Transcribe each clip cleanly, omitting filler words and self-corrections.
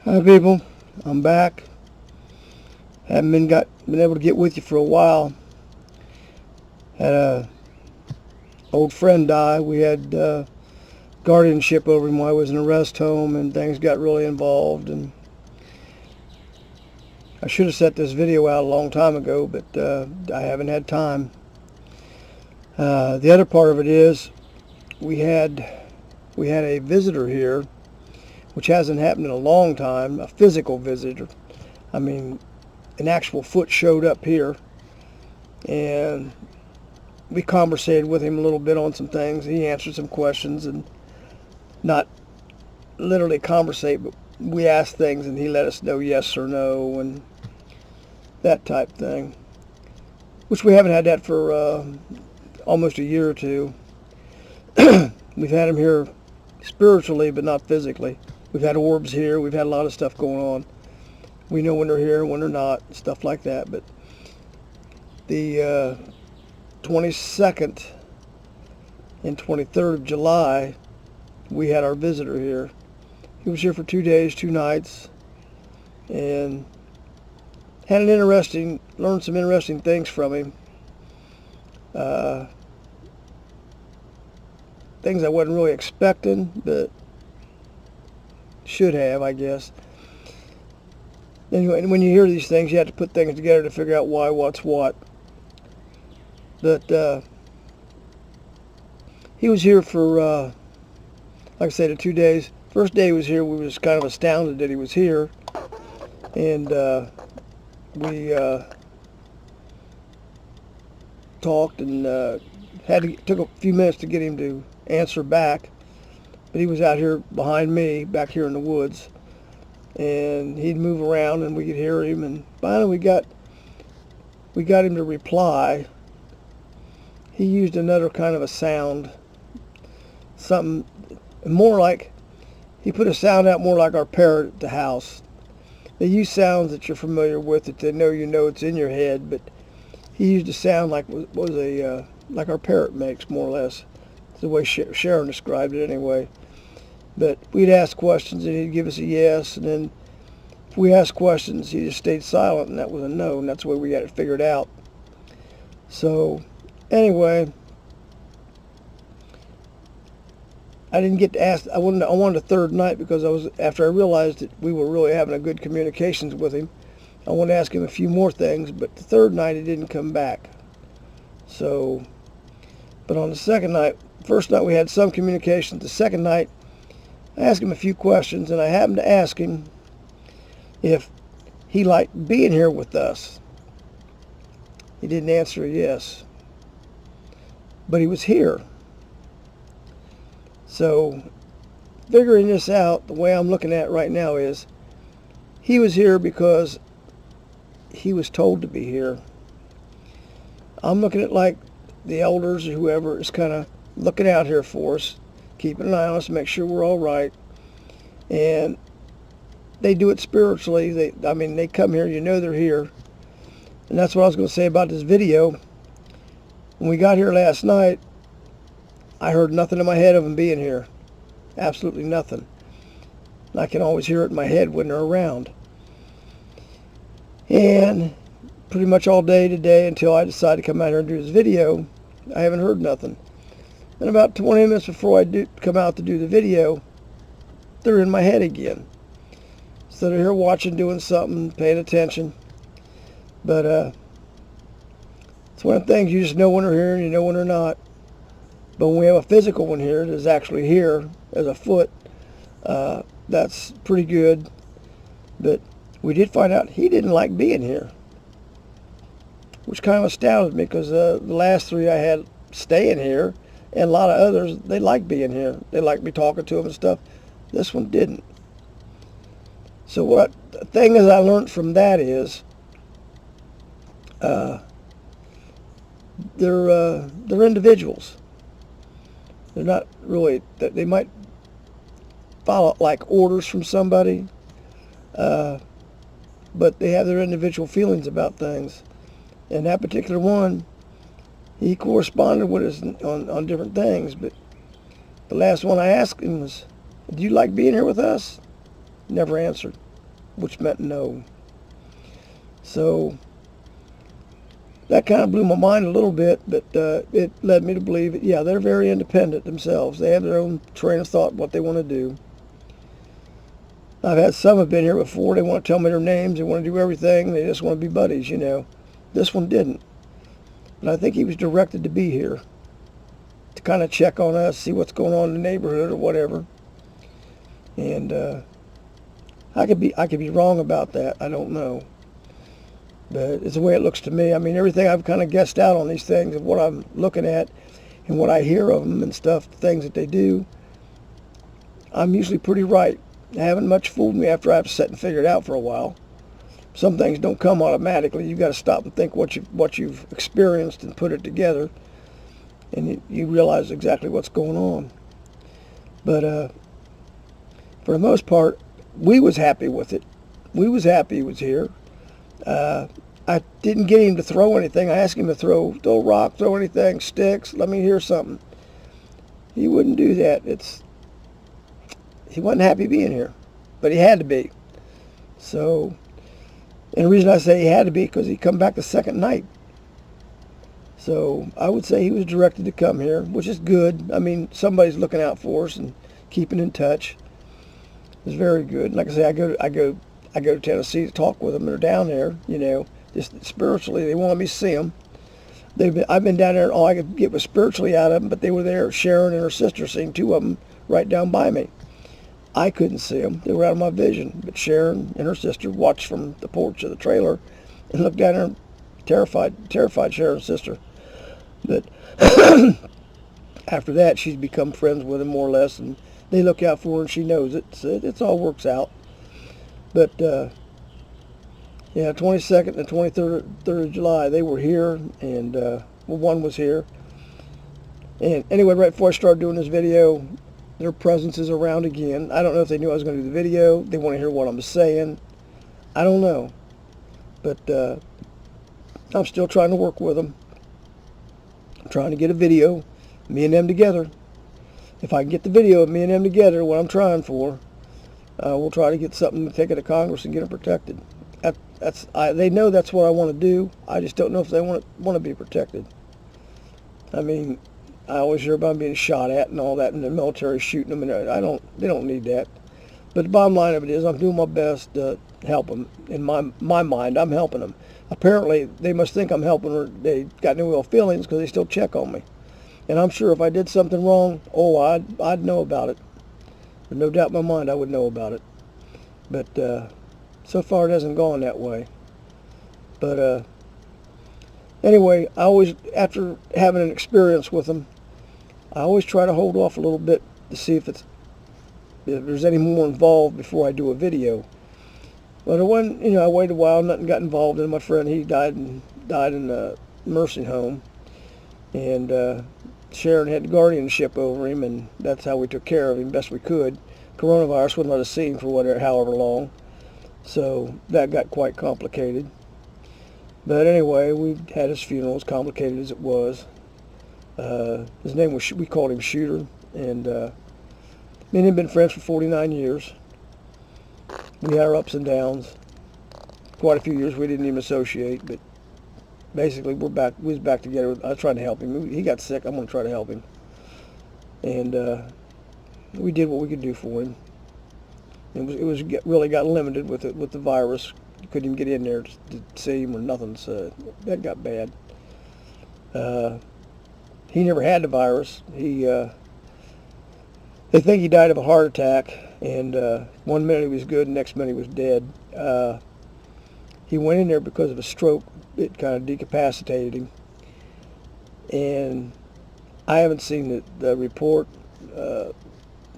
Hi people, I'm back. Haven't been able to get with you for a while. Had a old friend die. We had guardianship over him while I was in a rest home, and things got really involved. And I should have set this video out a long time ago, but I haven't had time. The other part of it is we had a visitor here, which hasn't happened in a long time. A physical visitor. I mean, an actual foot showed up here, and we conversated with him a little bit on some things. He answered some questions, and not literally conversate, but we asked things and he let us know yes or no and that type thing, which we haven't had that for almost a year or two. We've had him here spiritually, but not physically. We've had orbs here. We've had a lot of stuff going on. We know when they're here and when they're not, stuff like that. But the 22nd and 23rd of July, we had our visitor here. He was here for 2 days, 2 nights, and learned some interesting things from him. Things I wasn't really expecting, but should have, I guess. Anyway, when you hear these things, you have to put things together to figure out why, what's what. But he was here for, like I said, the 2 days. First day he was here, we was kind of astounded that he was here. And we talked and took a few minutes to get him to answer back. But he was out here behind me, back here in the woods. And he'd move around and we could hear him. And finally we got him to reply. He used another kind of a sound. Something more like, he put a sound out more like our parrot at the house. They use sounds that you're familiar with, that they know it's in your head, but he used a sound like like our parrot makes, more or less. It's the way Sharon described it anyway. But we'd ask questions and he'd give us a yes, and then if we asked questions, he just stayed silent, and that was a no, and that's the way we got it figured out. So anyway, I didn't get to ask. I wanted a third night because after I realized that we were really having a good communications with him, I wanted to ask him a few more things. But the third night he didn't come back. So, but on the second night, first night we had some communication. The second night, I asked him a few questions, and I happened to ask him if he liked being here with us. He didn't answer a yes, but he was here. So, figuring this out, the way I'm looking at it right now is, he was here because he was told to be here. I'm looking at like the elders or whoever is kind of looking out here for us, keeping an eye on us to make sure we're all right. And they do it spiritually. They come here, they're here. And that's what I was going to say about this video. When we got here last night, I heard nothing in my head of them being here. Absolutely nothing. And I can always hear it in my head when they're around. And pretty much all day today, until I decided to come out here and do this video, I haven't heard nothing. And about 20 minutes before I come out to do the video, they're in my head again. So they're here watching, doing something, paying attention. But it's one of the things, you just know when they're here and you know when they're not. But when we have a physical one here that's actually here as a foot, that's pretty good. But we did find out he didn't like being here, which kind of astounded me, because the last 3 I had staying here, and a lot of others, they like being here. They like me talking to them and stuff. This one didn't. So the thing is I learned from that is, they're individuals. They're not really, they might follow like orders from somebody, but they have their individual feelings about things. And that particular one, he corresponded with us on different things. But the last one I asked him was, "Do you like being here with us?" Never answered. which meant no. So that kind of blew my mind a little bit, but it led me to believe that, yeah, they're very independent themselves. They have their own train of thought, what they want to do. I've had some have been here before. They want to tell me their names. They want to do everything. They just want to be buddies, you know. This one didn't. And I think he was directed to be here to kind of check on us, see what's going on in the neighborhood or whatever. And I could be wrong about that. I don't know. But it's the way it looks to me. I mean, everything I've kind of guessed out on these things, of what I'm looking at and what I hear of them and stuff, the things that they do, I'm usually pretty right. They haven't much fooled me after I've sat and figured it out for a while. Some things don't come automatically. You've got to stop and think what you've experienced and put it together, and you realize exactly what's going on. But for the most part, we was happy with it. We was happy he was here. I didn't get him to throw anything. I asked him to throw a rock, throw anything, sticks, let me hear something. He wouldn't do that. He wasn't happy being here, but he had to be. So, and the reason I say he had to be, because he come back the second night. So I would say he was directed to come here, which is good. I mean, somebody's looking out for us and keeping in touch. It's very good. And like I say, I go to Tennessee to talk with them. They're down there, you know, just spiritually. They wanted me to see them. I've been down there, and all I could get was spiritually out of them, but they were there. Sharon and her sister, seeing two of them right down by me. I couldn't see them. They were out of my vision. But Sharon and her sister watched from the porch of the trailer and looked down there, terrified Sharon's sister. But after that, she's become friends with him more or less, and they look out for her, and she knows it. So it all works out. But, yeah, 22nd and 23rd of July, they were here, and, one was here. And anyway, right before I started doing this video, their presence is around again. I don't know if they knew I was going to do the video. They want to hear what I'm saying. I don't know. But I'm still trying to work with them. I'm trying to get a video, me and them together. If I can get the video of me and them together, what I'm trying for, we'll try to get something to take it to Congress and get them protected. They know that's what I want to do. I just don't know if they want to be protected. I mean, I always hear about being shot at and all that, and the military shooting them, and they don't need that. But the bottom line of it is, I'm doing my best to help them. In my mind, I'm helping them. Apparently, they must think I'm helping, or they got no ill feelings, because they still check on me. And I'm sure if I did something wrong, I'd know about it. There's no doubt in my mind I would know about it. But so far it hasn't gone that way. But anyway, I always, after having an experience with them, I always try to hold off a little bit to see if there's any more involved before I do a video. But I waited a while, nothing got involved. And my friend, he died in a nursing home, and Sharon had guardianship over him, and that's how we took care of him best we could. Coronavirus wouldn't let us see him for however long, so that got quite complicated. But anyway, we had his funeral, as complicated as it was. His name was, we called him Shooter, and me and him had been friends for 49 years. We had our ups and downs. Quite a few years we didn't even associate, but basically we was back together. I was trying to help him. He got sick. I'm going to try to help him. And we did what we could do for him. Really got limited with the virus. You couldn't even get in there to see him or nothing, so that got bad. He never had the virus. They think he died of a heart attack, and 1 minute he was good, and next minute he was dead. He went in there because of a stroke. It kind of decapacitated him. And I haven't seen the report,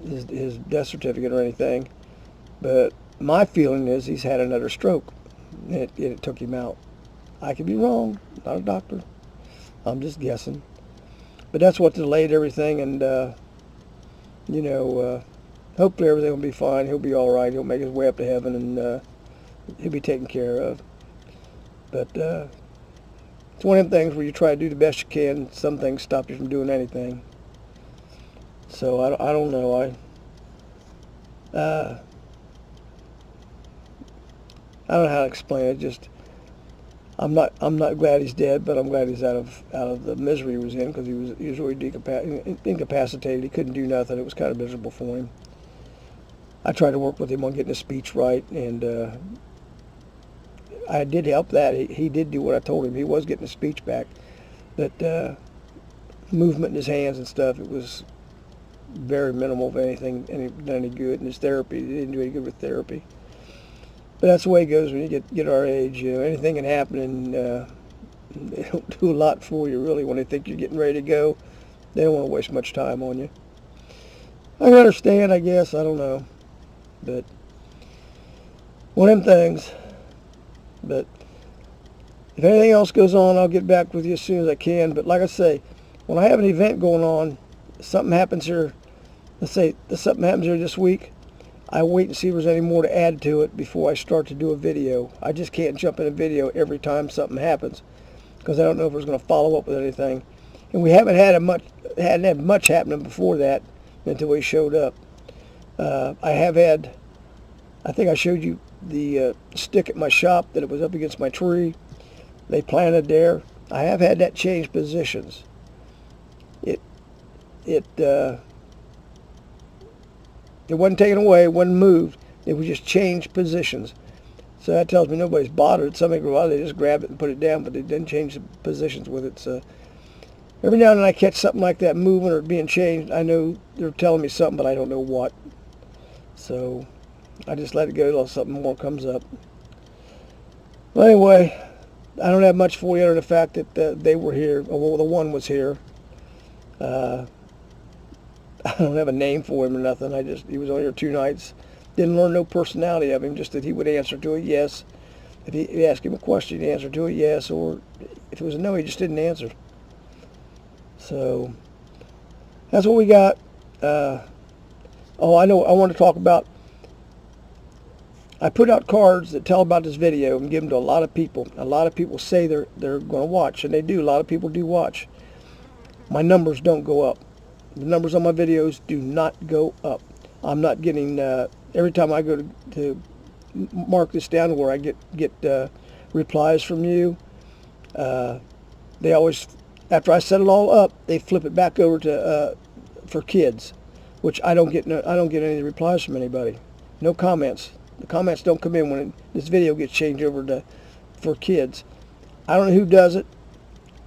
his death certificate or anything, but my feeling is he's had another stroke, and it took him out. I could be wrong, not a doctor. I'm just guessing. But that's what delayed everything, and, hopefully everything will be fine. He'll be all right. He'll make his way up to heaven, and he'll be taken care of. But it's one of them things where you try to do the best you can. Some things stop you from doing anything. So I don't know. don't know how to explain it. Just I'm not glad he's dead, but I'm glad he's out of the misery he was in, because he was really incapacitated. He couldn't do nothing. It was kind of miserable for him. I tried to work with him on getting his speech right, and I did help that. He did do what I told him. He was getting his speech back, but movement in his hands and stuff, it was very minimal, if anything, any good. And his therapy, he didn't do any good with therapy. But that's the way it goes when you get our age. Anything can happen, and they don't do a lot for you, really. When they think you're getting ready to go, they don't want to waste much time on you. I can understand, I guess. I don't know. But one of them things. But if anything else goes on, I'll get back with you as soon as I can. But like I say, when I have an event going on, something happens here, let's say something happens here this week, I wait and see if there's any more to add to it before I start to do a video. I just can't jump in a video every time something happens, because I don't know if it's going to follow up with anything. And we hadn't had much happening before that until we showed up. I have had, I think I showed you the stick at my shop that it was up against my tree. They planted there. I have had that change positions. It wasn't taken away, it wasn't moved. It was just changed positions. So that tells me nobody's bothered. Some people, well, they just grabbed it and put it down, but they didn't change the positions with it. So every now and then I catch something like that moving or being changed. I know they're telling me something, but I don't know what. So I just let it go until something more comes up. Well, anyway, I don't have much for you other than the fact that they were here. Well, the one was here. I don't have a name for him or nothing. He was on here 2 nights. Didn't learn no personality of him, just that he would answer to a yes. If you asked him a question, he'd answer to a yes, or if it was a no, he just didn't answer. So that's what we got. Oh, I know. I want to talk about. I put out cards that tell about this video and give them to a lot of people. A lot of people say they're going to watch, and they do. A lot of people do watch. My numbers don't go up. The numbers on my videos do not go up. I'm not getting, every time I go to mark this down where I get replies from you, they always, after I set it all up, they flip it back over to for kids, which I don't get any of the replies from anybody. No comments. The comments don't come in when this video gets changed over to for kids. I don't know who does it.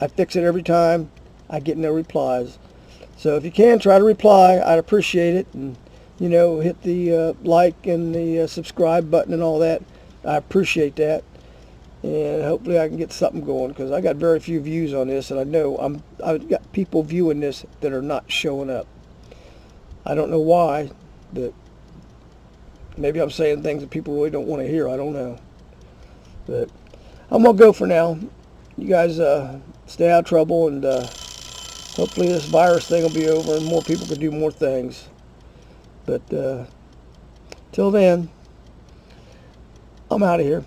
I fix it every time. I get no replies. So if you can, try to reply. I'd appreciate it. And, hit the like and the subscribe button and all that. I appreciate that. And hopefully I can get something going, because I got very few views on this, and I know I've got people viewing this that are not showing up. I don't know why, but maybe I'm saying things that people really don't want to hear. I don't know. But I'm going to go for now. You guys stay out of trouble, and hopefully this virus thing will be over and more people can do more things. But till then, I'm out of here.